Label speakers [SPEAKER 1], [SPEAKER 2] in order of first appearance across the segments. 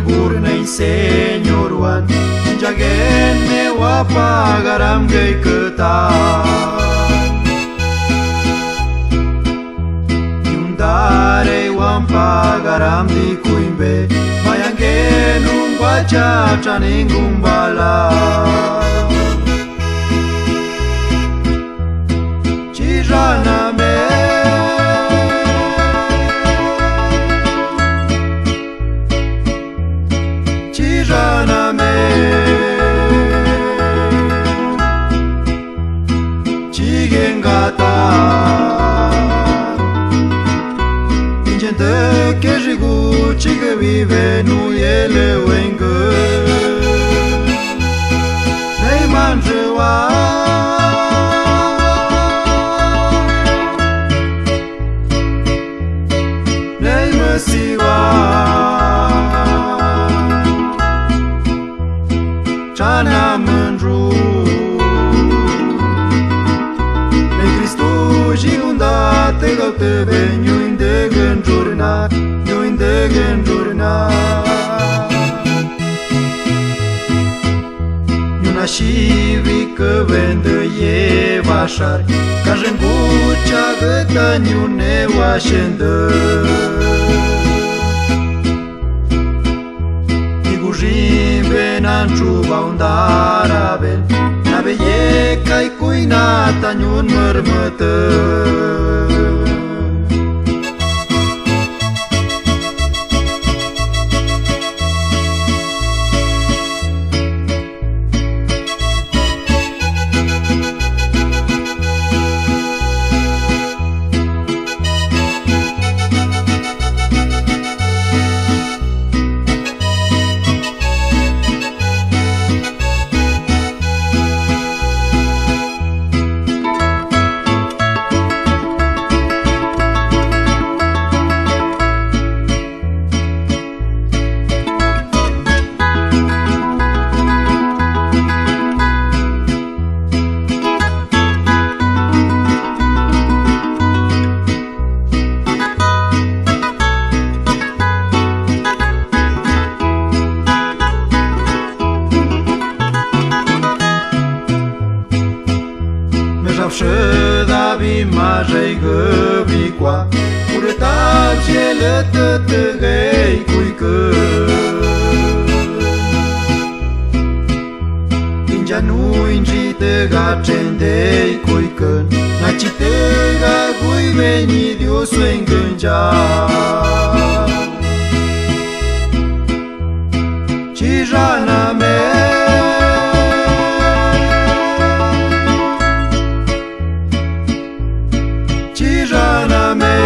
[SPEAKER 1] gurnei senyoruan jagen me wapa garam gay ketan yundare wampa garam di kuimbe mayangen umbacha chaningumbala chirana me chigengata ingente que jigu chiga vive nu ele wenge nei manjewa nei masiwa chana mânju ne Cristo jiunda te gaute venyu inde genjurna yo inde genjurna yuna shivi că vende e vașar ca jengucha găta nyune wașendă Nanchuba undaraben Nabe ye kai kuinata nyun mărmătă Zawsze dawi marzej găbicua Urătav cele tătăgăi cuică Ingea nu ingi tăga cendei cuică Naci tăga cui veni Dios o îngângea Cijana mea Chirana me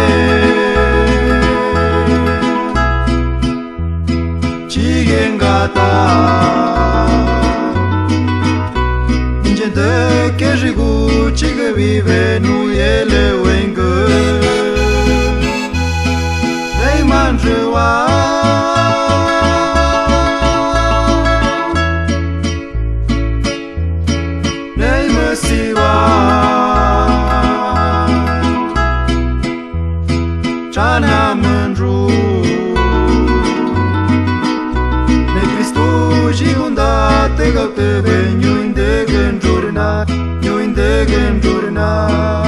[SPEAKER 1] chigengata ingente que jigu chiga vive nu ele wenge nei manjewa nei masiwa chana mânju ne Cristo jiunda te gaute venyu inde genjurna